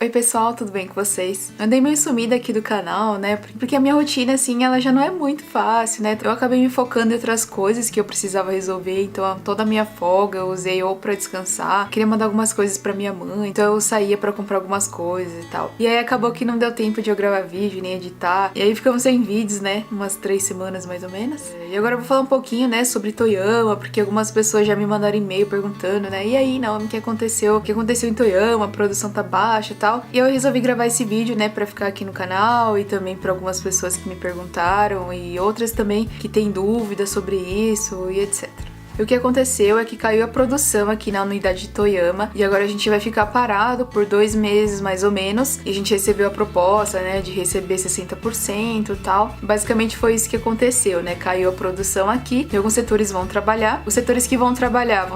Oi pessoal, tudo bem com vocês? Andei meio sumida aqui do canal, né? Porque a minha rotina, assim, ela já não é muito fácil, né? Eu acabei me focando em outras coisas que eu precisava resolver, então toda a minha folga eu usei ou pra descansar, queria mandar algumas coisas pra minha mãe, então eu saía pra comprar algumas coisas e tal. E aí acabou que não deu tempo de eu gravar vídeo, nem editar, e aí ficamos sem vídeos, né? Umas 3 semanas mais ou menos. E agora eu vou falar um pouquinho, né, sobre Toyama, porque algumas pessoas já me mandaram e-mail perguntando, né? E aí, Naomi, o que aconteceu? O que aconteceu em Toyama? A produção tá baixa e tal. E eu resolvi gravar esse vídeo, né, pra ficar aqui no canal e também pra algumas pessoas que me perguntaram e outras também que têm dúvidas sobre isso e etc. E o que aconteceu é que caiu a produção aqui na unidade de Toyama e agora a gente vai ficar parado por 2 meses mais ou menos. E a gente recebeu a proposta, né, de receber 60% e tal. Basicamente foi isso que aconteceu, né? Caiu a produção aqui e alguns setores vão trabalhar. Os setores que vão trabalhar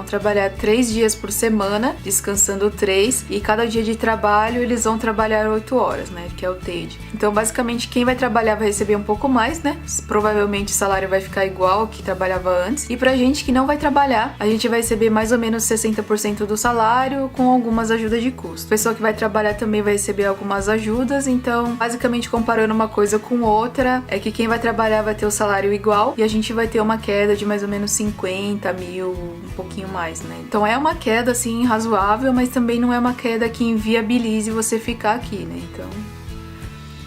3 dias por semana, descansando 3. E cada dia de trabalho eles vão trabalhar 8 horas, né? Que é o TADE. Então basicamente quem vai trabalhar vai receber um pouco mais, né? Provavelmente o salário vai ficar igual ao que trabalhava antes. E pra gente que não vai trabalhar, a gente vai receber mais ou menos 60% do salário com algumas ajudas de custo. A pessoa que vai trabalhar também vai receber algumas ajudas, então basicamente comparando uma coisa com outra, é que quem vai trabalhar vai ter o salário igual e a gente vai ter uma queda de mais ou menos 50 mil, um pouquinho mais, né? Então é uma queda assim razoável, mas também não é uma queda que inviabilize você ficar aqui, né? Então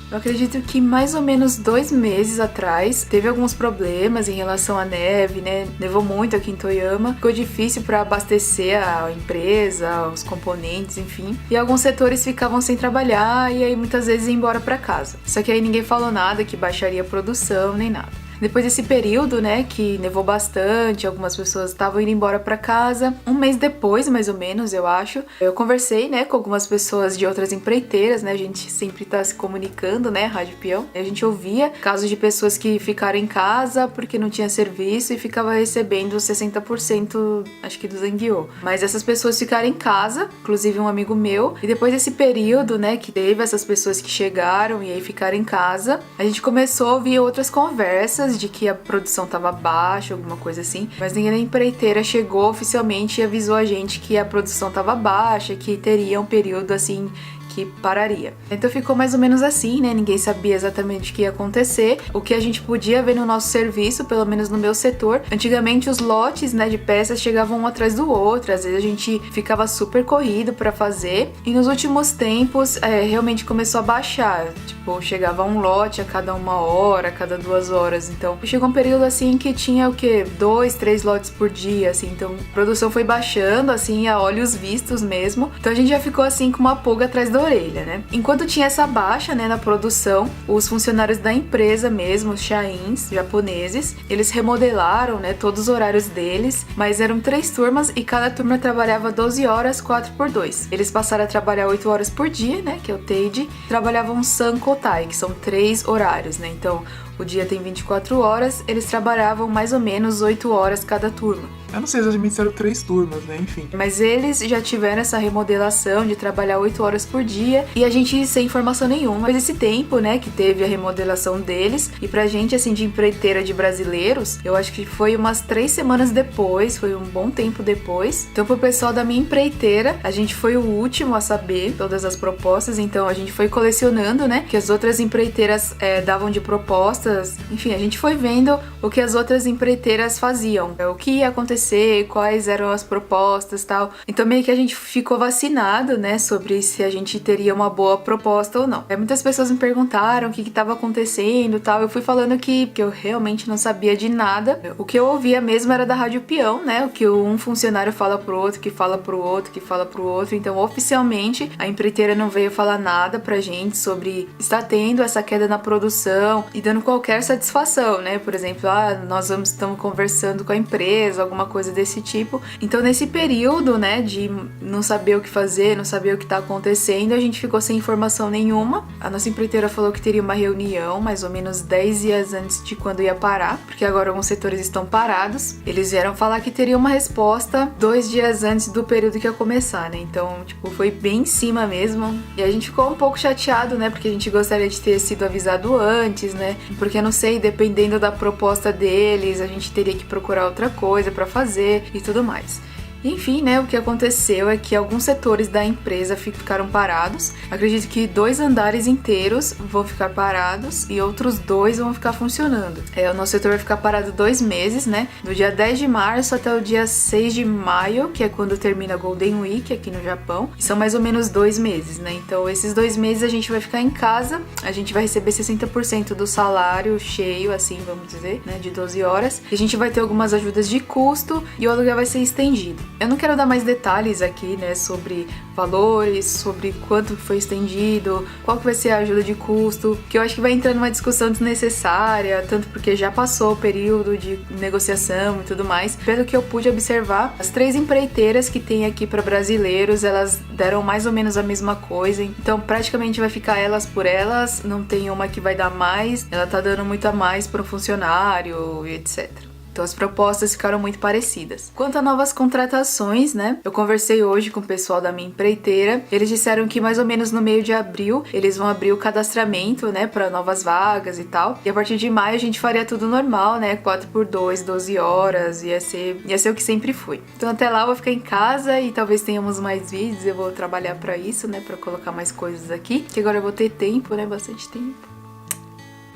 eu acredito que mais ou menos 2 meses atrás teve alguns problemas em relação à neve, né? Nevou muito aqui em Toyama, ficou difícil para abastecer a empresa, os componentes, enfim. E alguns setores ficavam sem trabalhar e aí muitas vezes iam embora para casa. Só que aí ninguém falou nada que baixaria a produção nem nada. Depois desse período, né, que nevou bastante, algumas pessoas estavam indo embora pra casa. Um mês depois, mais ou menos, eu acho, eu conversei, né, com algumas pessoas de outras empreiteiras, né, a gente sempre tá se comunicando, né, Rádio Peão. A gente ouvia casos de pessoas que ficaram em casa porque não tinha serviço e ficava recebendo 60%, acho que do Zenguiô. Mas essas pessoas ficaram em casa, inclusive um amigo meu, e depois desse período, né, que teve essas pessoas que chegaram e aí ficaram em casa, a gente começou a ouvir outras conversas de que a produção tava baixa, alguma coisa assim, mas ninguém na empreiteira chegou oficialmente e avisou a gente que a produção tava baixa, que teria um período assim que pararia. Então ficou mais ou menos assim, né? Ninguém sabia exatamente o que ia acontecer. O que a gente podia ver no nosso serviço, pelo menos no meu setor, antigamente os lotes, né, de peças chegavam um atrás do outro, às vezes a gente ficava super corrido para fazer, e nos últimos tempos realmente começou a baixar, tipo, chegava um lote a cada 1 hora, a cada 2 horas, então chegou um período assim que tinha o que? 2, 3 lotes por dia, assim, então a produção foi baixando, assim, a olhos vistos mesmo, então a gente já ficou assim com uma pulga atrás da orelha, né? Enquanto tinha essa baixa, né, na produção, os funcionários da empresa mesmo, os Shains japoneses, eles remodelaram, né, todos os horários deles, mas eram 3 turmas e cada turma trabalhava 12 horas, 4 por 2. Eles passaram a trabalhar 8 horas por dia, né, que é o TADE, trabalhavam Sankotai, que são 3 horários, né? Então, o dia tem 24 horas, eles trabalhavam mais ou menos 8 horas cada turma. Eu não sei exatamente se eram 3 turmas, né? Enfim. Mas eles já tiveram essa remodelação de trabalhar 8 horas por dia e a gente sem informação nenhuma. Mas esse tempo, né, que teve a remodelação deles, e pra gente, assim, de empreiteira de brasileiros, eu acho que foi umas 3 semanas depois, foi um bom tempo depois. Então, pro pessoal da minha empreiteira, a gente foi o último a saber todas as propostas, então a gente foi colecionando, né, que as outras empreiteiras davam de propostas. Enfim, a gente foi vendo o que as outras empreiteiras faziam, o que ia acontecer, quais eram as propostas e tal. Então meio que a gente ficou vacinado, né, sobre se a gente teria uma boa proposta ou não. Muitas pessoas me perguntaram o que estava acontecendo e tal. Eu fui falando que eu realmente não sabia de nada. O que eu ouvia mesmo era da Rádio Peão, né, o que um funcionário fala pro outro, que fala pro outro, que fala pro outro. Então oficialmente a empreiteira não veio falar nada pra gente sobre estar tendo essa queda na produção e dando qualquer satisfação, né, por exemplo, nós estamos conversando com a empresa, alguma coisa desse tipo. Então nesse período, né, de não saber o que fazer, não saber o que tá acontecendo, a gente ficou sem informação nenhuma. A nossa empreiteira falou que teria uma reunião mais ou menos 10 dias antes de quando ia parar, porque agora alguns setores estão parados. Eles vieram falar que teria uma resposta 2 dias antes do período que ia começar, né? Então, tipo, foi bem em cima mesmo. E a gente ficou um pouco chateado, né, porque a gente gostaria de ter sido avisado antes, né? Porque eu não sei, dependendo da proposta deles, a gente teria que procurar outra coisa pra fazer e tudo mais. Enfim, né, o que aconteceu é que alguns setores da empresa ficaram parados. Acredito que 2 andares inteiros vão ficar parados e outros 2 vão ficar funcionando. O nosso setor vai ficar parado 2 meses, né, do dia 10 de março até o dia 6 de maio, que é quando termina a Golden Week aqui no Japão. E são mais ou menos 2 meses, né, então esses 2 meses a gente vai ficar em casa, a gente vai receber 60% do salário cheio, assim, vamos dizer, né, de 12 horas. E a gente vai ter algumas ajudas de custo e o aluguel vai ser estendido. Eu não quero dar mais detalhes aqui, né, sobre valores, sobre quanto foi estendido, qual que vai ser a ajuda de custo, que eu acho que vai entrar numa discussão desnecessária, tanto porque já passou o período de negociação e tudo mais. Pelo que eu pude observar, as 3 empreiteiras que tem aqui para brasileiros, elas deram mais ou menos a mesma coisa, então praticamente vai ficar elas por elas, não tem uma que vai dar mais, ela tá dando muito a mais para um funcionário e etc. Então as propostas ficaram muito parecidas. Quanto a novas contratações, né? Eu conversei hoje com o pessoal da minha empreiteira. Eles disseram que mais ou menos no meio de abril eles vão abrir o cadastramento, né, para novas vagas e tal. E a partir de maio a gente faria tudo normal, né? 4x2, 12 horas, ia ser o que sempre foi. Então até lá eu vou ficar em casa e talvez tenhamos mais vídeos. Eu vou trabalhar para isso, né, para colocar mais coisas aqui, que agora eu vou ter tempo, né, bastante tempo.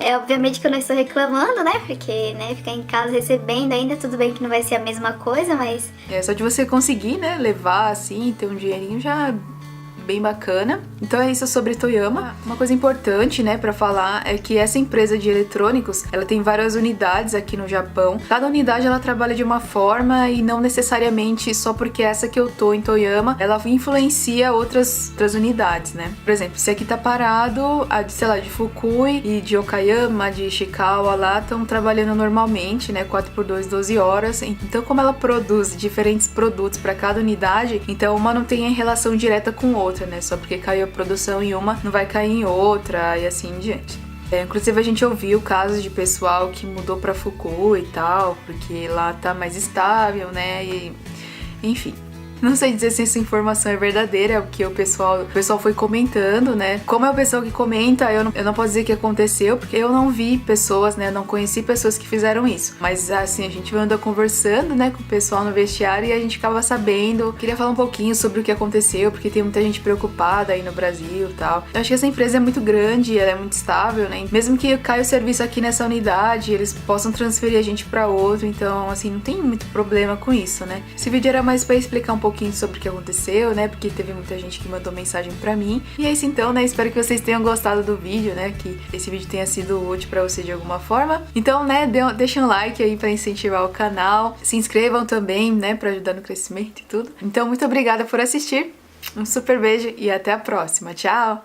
Obviamente que eu não estou reclamando, né? Porque, né, ficar em casa recebendo ainda, tudo bem que não vai ser a mesma coisa, mas... Só de você conseguir, né, levar assim, ter um dinheirinho já bem bacana. Então é isso sobre Toyama. Uma coisa importante, né, pra falar é que essa empresa de eletrônicos, ela tem várias unidades aqui no Japão. Cada unidade ela trabalha de uma forma e não necessariamente só porque essa que eu tô em Toyama, ela influencia outras unidades, né? Por exemplo, se aqui tá parado, a de, sei lá, de Fukui e de Okayama, de Ishikawa lá estão trabalhando normalmente, né, 4x2, 12 horas. Então, como ela produz diferentes produtos para cada unidade, então uma não tem relação direta com outra, né? Só porque caiu a produção em uma, não vai cair em outra e assim em diante. Inclusive a gente ouviu casos de pessoal que mudou pra Fukui e tal, porque lá tá mais estável, né? E, enfim. Não sei dizer se essa informação é verdadeira, é o que o pessoal foi comentando, né? Como é o pessoal que comenta, eu não posso dizer que aconteceu, porque eu não vi pessoas, né? Não conheci pessoas que fizeram isso. Mas assim, a gente anda conversando, né, com o pessoal no vestiário e a gente acaba sabendo. Queria falar um pouquinho sobre o que aconteceu, porque tem muita gente preocupada aí no Brasil e tal. Eu acho que essa empresa é muito grande, ela é muito estável, né? Mesmo que caia o serviço aqui nessa unidade, eles possam transferir a gente pra outro, então assim, não tem muito problema com isso, né? Esse vídeo era mais pra explicar um pouquinho sobre o que aconteceu, né? Porque teve muita gente que mandou mensagem pra mim. E é isso então, né? Espero que vocês tenham gostado do vídeo, né? Que esse vídeo tenha sido útil pra você de alguma forma. Então, né? Deixa um like aí pra incentivar o canal. Se inscrevam também, né? Pra ajudar no crescimento e tudo. Então, muito obrigada por assistir. Um super beijo e até a próxima. Tchau!